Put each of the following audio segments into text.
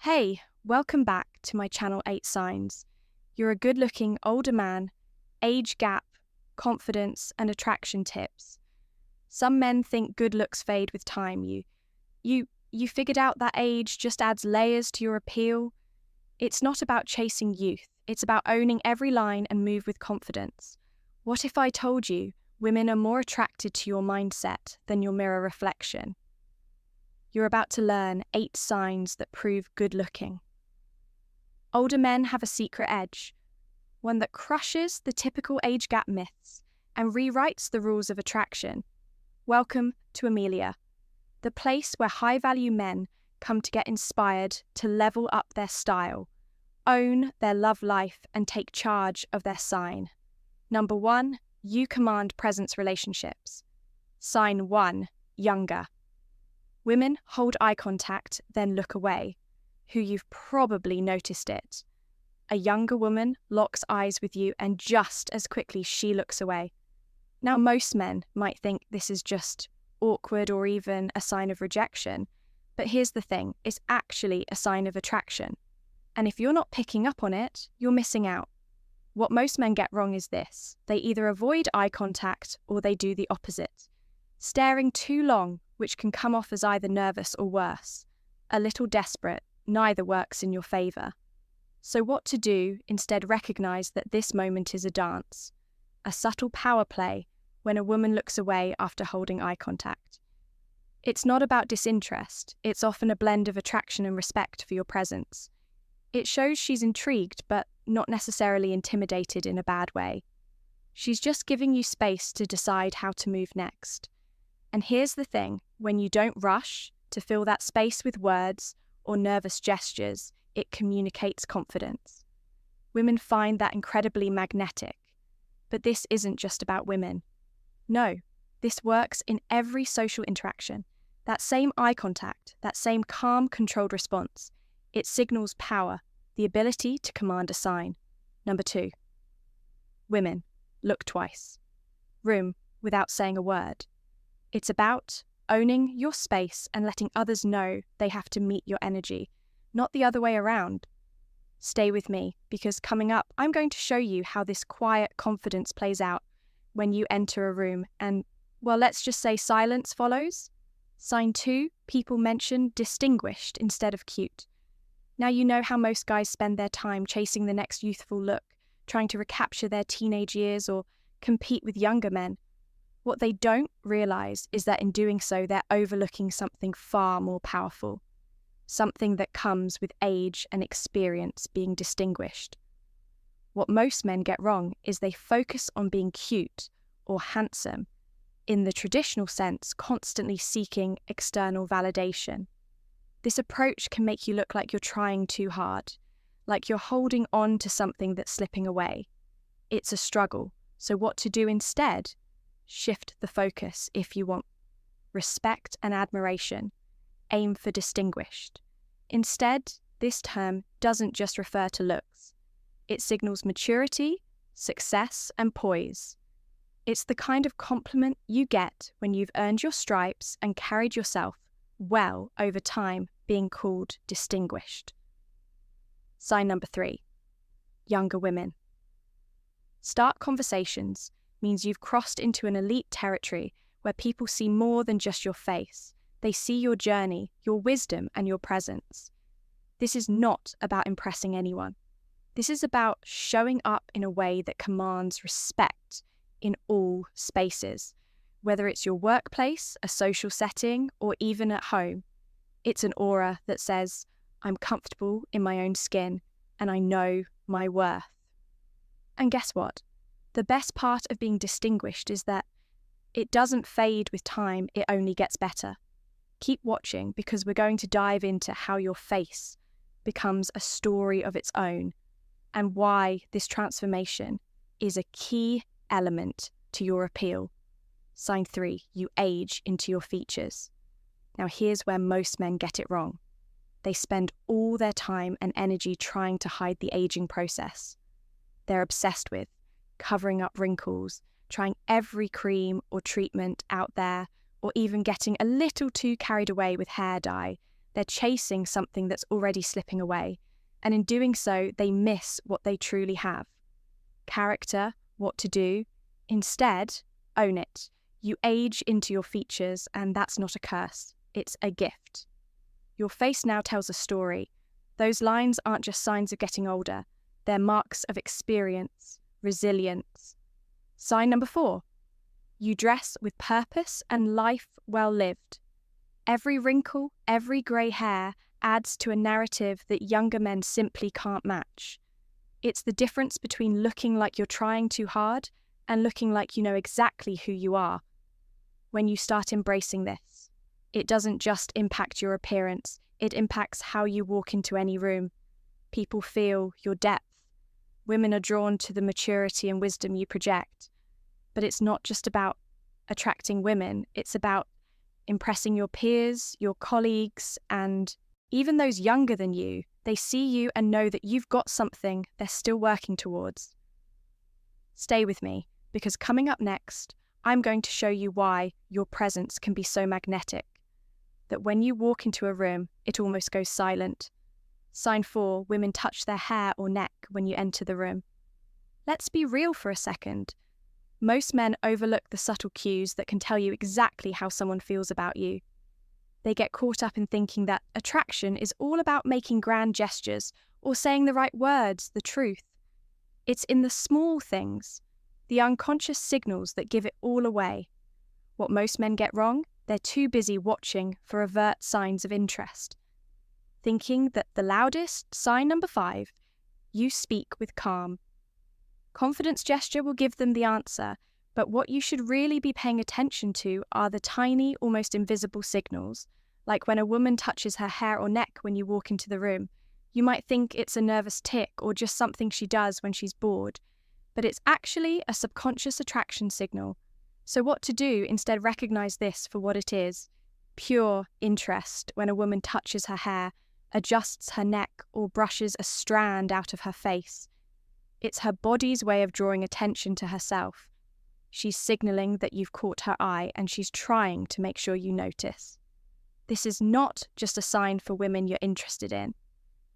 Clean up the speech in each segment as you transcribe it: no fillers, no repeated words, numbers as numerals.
Hey, welcome back to my channel 8 Signs. You're a good-looking older man, age gap, confidence, and attraction tips. Some men think good looks fade with time. You figured out that age just adds layers to your appeal. It's not about chasing youth. It's about owning every line and move with confidence. What if I told you women are more attracted to your mindset than your mirror reflection? You're about to learn 8 signs that prove good looking. Older men have a secret edge, one that crushes the typical age gap myths and rewrites the rules of attraction. Welcome to Amelia, the place where high-value men come to get inspired to level up their style, own their love life, and take charge of their sign. Number 1, you command presence relationships. Sign 1, younger. Women hold eye contact, then look away. You've probably noticed it. A younger woman locks eyes with you, and just as quickly she looks away. Now, most men might think this is just awkward or even a sign of rejection, but here's the thing, it's actually a sign of attraction. And if you're not picking up on it, you're missing out. What most men get wrong is this: they either avoid eye contact or they do the opposite. Staring too long, which can come off as either nervous or worse. A little desperate, neither works in your favour. So what to do? Instead, recognise that this moment is a dance, a subtle power play when a woman looks away after holding eye contact. It's not about disinterest, it's often a blend of attraction and respect for your presence. It shows she's intrigued, but not necessarily intimidated in a bad way. She's just giving you space to decide how to move next. And here's the thing, when you don't rush to fill that space with words or nervous gestures, it communicates confidence. Women find that incredibly magnetic. But this isn't just about women. No, this works in every social interaction. That same eye contact, that same calm, controlled response, it signals power, the ability to command a sign. Number 2, women, look twice. Room without saying a word. It's about owning your space and letting others know they have to meet your energy, not the other way around. Stay with me, because coming up, I'm going to show you how this quiet confidence plays out when you enter a room and, well, let's just say silence follows. Sign 2, people mention distinguished instead of cute. Now you know how most guys spend their time chasing the next youthful look, trying to recapture their teenage years or compete with younger men. What they don't realise is that in doing so, they're overlooking something far more powerful, something that comes with age and experience, being distinguished. What most men get wrong is they focus on being cute or handsome, in the traditional sense, constantly seeking external validation. This approach can make you look like you're trying too hard, like you're holding on to something that's slipping away. It's a struggle, so what to do instead? Shift the focus if you want respect and admiration. Aim for distinguished. Instead, this term doesn't just refer to looks. It signals maturity, success, and poise. It's the kind of compliment you get when you've earned your stripes and carried yourself well over time, being called distinguished. Sign number 3, younger women. Start conversations means you've crossed into an elite territory where people see more than just your face. They see your journey, your wisdom, and your presence. This is not about impressing anyone. This is about showing up in a way that commands respect in all spaces, whether it's your workplace, a social setting, or even at home. It's an aura that says, I'm comfortable in my own skin and I know my worth. And guess what? The best part of being distinguished is that it doesn't fade with time, it only gets better. Keep watching, because we're going to dive into how your face becomes a story of its own and why this transformation is a key element to your appeal. Sign 3, you age into your features. Now here's where most men get it wrong. They spend all their time and energy trying to hide the aging process. They're obsessed with covering up wrinkles, trying every cream or treatment out there, or even getting a little too carried away with hair dye, They're chasing something that's already slipping away, and in doing so, they miss what they truly have. Character, what to do. Instead, own it. You age into your features, and that's not a curse. It's a gift. Your face now tells a story. Those lines aren't just signs of getting older. They're marks of experience, resilience. Sign number 4. You dress with purpose and life well lived. Every wrinkle, every grey hair adds to a narrative that younger men simply can't match. It's the difference between looking like you're trying too hard and looking like you know exactly who you are. When you start embracing this, it doesn't just impact your appearance, it impacts how you walk into any room. People feel your depth. Women are drawn to the maturity and wisdom you project. But it's not just about attracting women, it's about impressing your peers, your colleagues, and even those younger than you. They see you and know that you've got something they're still working towards. Stay with me, because coming up next, I'm going to show you why your presence can be so magnetic, that when you walk into a room, it almost goes silent. Sign 4, women touch their hair or neck when you enter the room. Let's be real for a second. Most men overlook the subtle cues that can tell you exactly how someone feels about you. They get caught up in thinking that attraction is all about making grand gestures or saying the right words, the truth. It's in the small things, the unconscious signals that give it all away. What most men get wrong? They're too busy watching for overt signs of interest. Thinking that the loudest, sign number 5, you speak with calm. Confidence gesture will give them the answer, but what you should really be paying attention to are the tiny, almost invisible signals, like when a woman touches her hair or neck when you walk into the room. You might think it's a nervous tick or just something she does when she's bored, but it's actually a subconscious attraction signal. So what to do? Instead, recognize this for what it is: pure interest when a woman touches her hair, adjusts her neck, or brushes a strand out of her face. It's her body's way of drawing attention to herself. She's signaling that you've caught her eye and she's trying to make sure you notice. This is not just a sign for women you're interested in.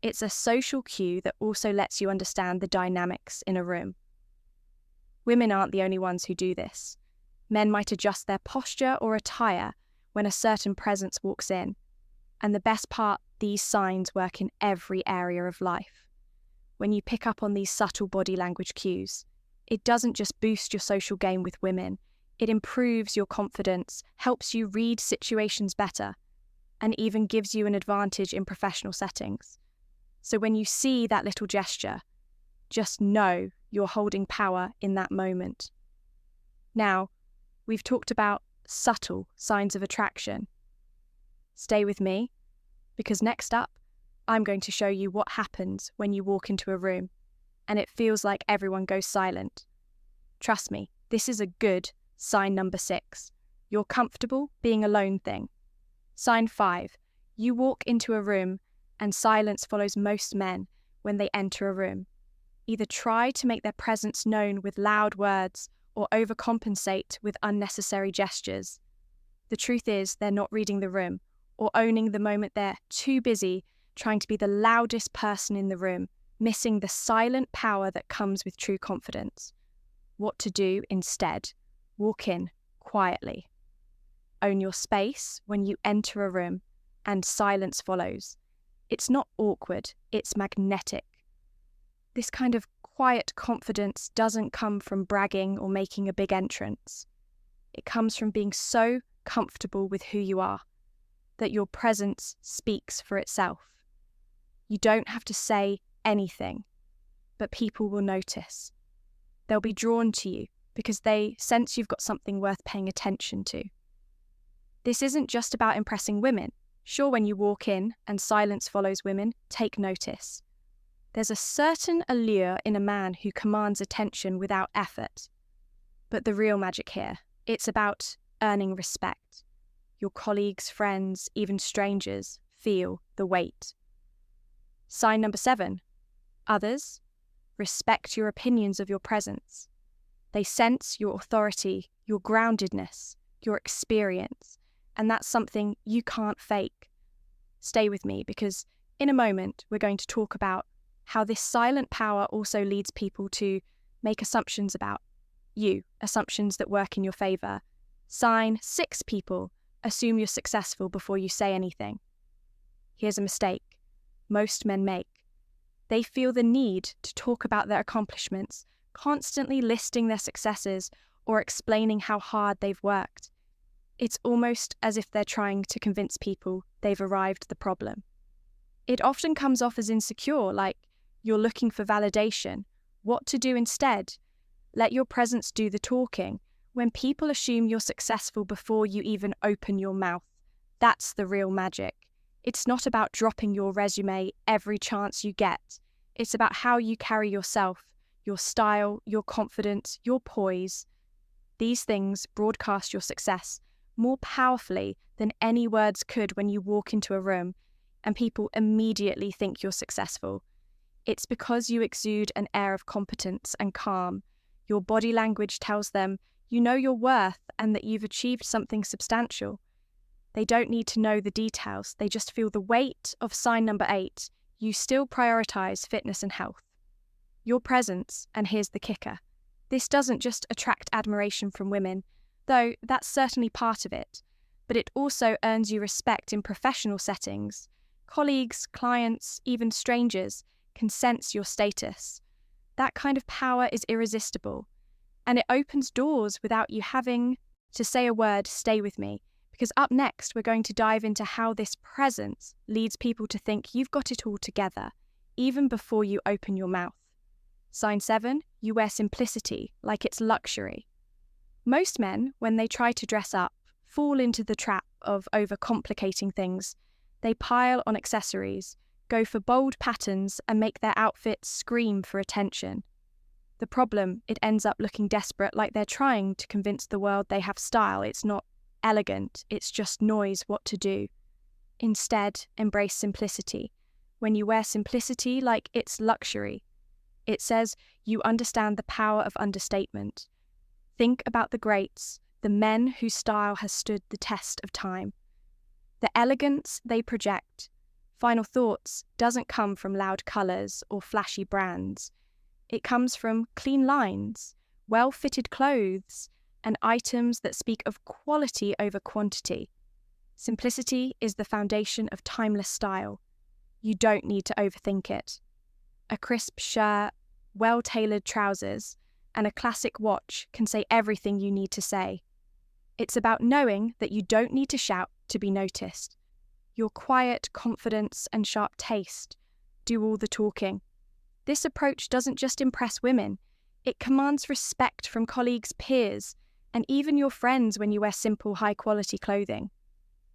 It's a social cue that also lets you understand the dynamics in a room. Women aren't the only ones who do this. Men might adjust their posture or attire when a certain presence walks in. And the best part, these signs work in every area of life. When you pick up on these subtle body language cues, it doesn't just boost your social game with women, it improves your confidence, helps you read situations better, and even gives you an advantage in professional settings. So when you see that little gesture, just know you're holding power in that moment. Now, we've talked about subtle signs of attraction. Stay with me, because next up, I'm going to show you what happens when you walk into a room and it feels like everyone goes silent. Trust me, this is a good sign number 6. You're comfortable being alone thing. Sign 5. You walk into a room and silence follows most men when they enter a room. Either try to make their presence known with loud words or overcompensate with unnecessary gestures. The truth is they're not reading the room or owning the moment. They're too busy trying to be the loudest person in the room, missing the silent power that comes with true confidence. What to do instead? Walk in quietly. Own your space when you enter a room, and silence follows. It's not awkward, it's magnetic. This kind of quiet confidence doesn't come from bragging or making a big entrance. It comes from being so comfortable with who you are that your presence speaks for itself. You don't have to say anything, but people will notice. They'll be drawn to you because they sense you've got something worth paying attention to. This isn't just about impressing women. Sure, when you walk in and silence follows women, take notice. There's a certain allure in a man who commands attention without effort. But the real magic here, it's about earning respect. Your colleagues, friends, even strangers feel the weight. Sign number 7. Others respect your opinions of your presence. They sense your authority, your groundedness, your experience, and that's something you can't fake. stay with me, because in a moment we're going to talk about how this silent power also leads people to make assumptions about you, assumptions that work in your favor. Sign 6 people assume you're successful before you say anything. Here's a mistake most men make. They feel the need to talk about their accomplishments, constantly listing their successes or explaining how hard they've worked. It's almost as if they're trying to convince people they've arrived at the problem. It often comes off as insecure, like you're looking for validation. What to do instead? Let your presence do the talking. When people assume you're successful before you even open your mouth, that's the real magic. It's not about dropping your resume every chance you get. It's about how you carry yourself, your style, your confidence, your poise. These things broadcast your success more powerfully than any words could when you walk into a room and people immediately think you're successful. It's because you exude an air of competence and calm. Your body language tells them you know your worth and that you've achieved something substantial. They don't need to know the details, they just feel the weight of sign number 8. You still prioritize fitness and health. Your presence, and here's the kicker, this doesn't just attract admiration from women, though that's certainly part of it, but it also earns you respect in professional settings. Colleagues, clients, even strangers can sense your status. That kind of power is irresistible, and it opens doors without you having to say a word, stay with me, because up next we're going to dive into how this presence leads people to think you've got it all together, even before you open your mouth. Sign 7, you wear simplicity like it's luxury. Most men, when they try to dress up, fall into the trap of overcomplicating things. They pile on accessories, go for bold patterns, and make their outfits scream for attention. The problem, it ends up looking desperate, like they're trying to convince the world they have style. It's not elegant, it's just noise what to do. Instead, embrace simplicity. When you wear simplicity like it's luxury, it says you understand the power of understatement. Think about the greats, the men whose style has stood the test of time. The elegance they project, final thoughts, doesn't come from loud colours or flashy brands. It comes from clean lines, well-fitted clothes, and items that speak of quality over quantity. Simplicity is the foundation of timeless style. You don't need to overthink it. A crisp shirt, well-tailored trousers, and a classic watch can say everything you need to say. It's about knowing that you don't need to shout to be noticed. Your quiet confidence and sharp taste do all the talking. This approach doesn't just impress women, it commands respect from colleagues, peers, and even your friends when you wear simple, high-quality clothing.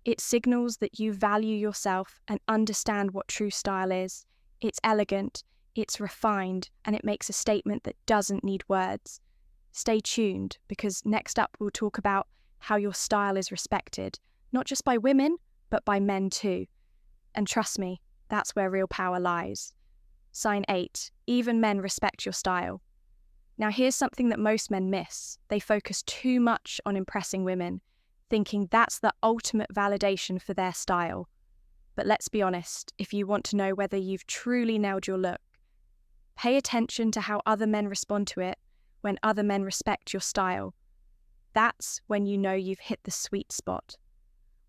It signals that you value yourself and understand what true style is. It's elegant, it's refined, and it makes a statement that doesn't need words. Stay tuned, because next up we'll talk about how your style is respected, not just by women, but by men too. And trust me, that's where real power lies. Sign 8, even men respect your style. Now here's something that most men miss. They focus too much on impressing women, thinking that's the ultimate validation for their style. But let's be honest, if you want to know whether you've truly nailed your look, pay attention to how other men respond to it when other men respect your style. That's when you know you've hit the sweet spot.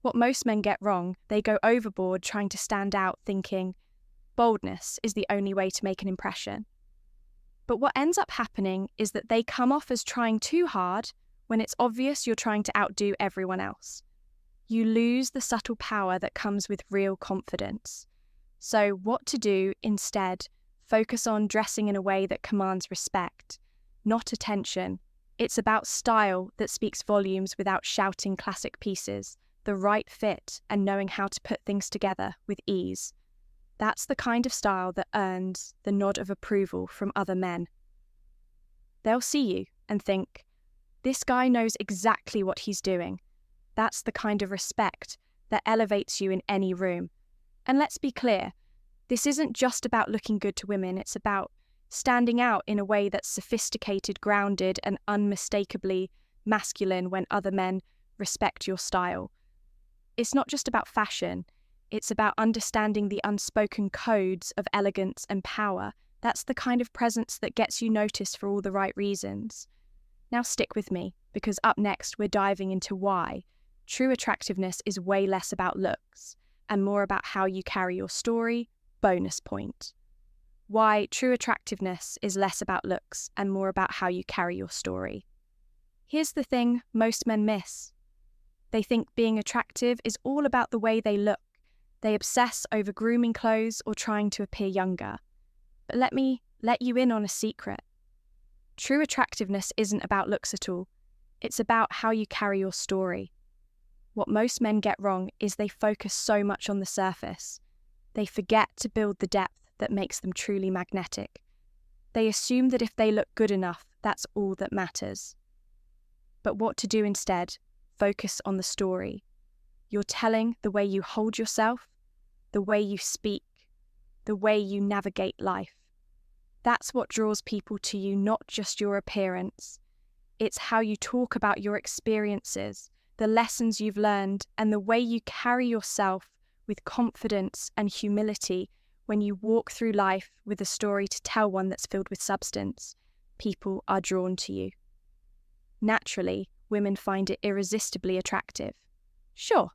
What most men get wrong, they go overboard trying to stand out, thinking boldness is the only way to make an impression. But what ends up happening is that they come off as trying too hard when it's obvious you're trying to outdo everyone else. You lose the subtle power that comes with real confidence. So what to do instead? Focus on dressing in a way that commands respect, not attention. It's about style that speaks volumes without shouting classic pieces, the right fit, and knowing how to put things together with ease. That's the kind of style that earns the nod of approval from other men. They'll see you and think, this guy knows exactly what he's doing. That's the kind of respect that elevates you in any room. And let's be clear, this isn't just about looking good to women, it's about standing out in a way that's sophisticated, grounded, and unmistakably masculine when other men respect your style. It's not just about fashion, It's about understanding the unspoken codes of elegance and power. That's the kind of presence that gets you noticed for all the right reasons. Now stick with me, because up next we're diving into why true attractiveness is way less about looks and more about how you carry your story. Bonus point. Why true attractiveness is less about looks and more about how you carry your story. Here's the thing most men miss. They think being attractive is all about the way they look. They obsess over grooming clothes or trying to appear younger. But let me let you in on a secret. True attractiveness isn't about looks at all. It's about how you carry your story. What most men get wrong is they focus so much on the surface. They forget to build the depth that makes them truly magnetic. They assume that if they look good enough, that's all that matters. But what to do instead? Focus on the story. You're telling the way you hold yourself, the way you speak, the way you navigate life. That's what draws people to you, not just your appearance. It's how you talk about your experiences, the lessons you've learned, and the way you carry yourself with confidence and humility when you walk through life with a story to tell, one that's filled with substance. People are drawn to you. Naturally, women find it irresistibly attractive. Sure,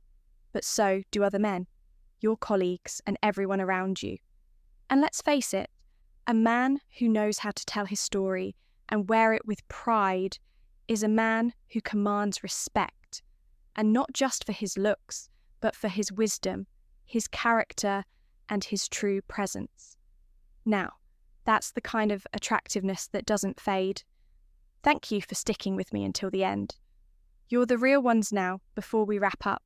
but so do other men, your colleagues, and everyone around you. And let's face it, a man who knows how to tell his story and wear it with pride is a man who commands respect, and not just for his looks, but for his wisdom, his character, and his true presence. Now, that's the kind of attractiveness that doesn't fade. Thank you for sticking with me until the end. You're the real ones now. Before we wrap up,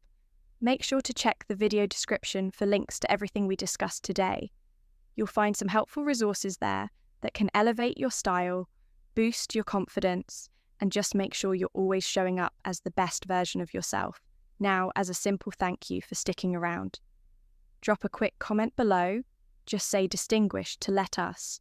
make sure to check the video description for links to everything we discussed today. You'll find some helpful resources there that can elevate your style, boost your confidence, and just make sure you're always showing up as the best version of yourself. Now, as a simple thank you for sticking around, drop a quick comment below. Just say distinguished to let us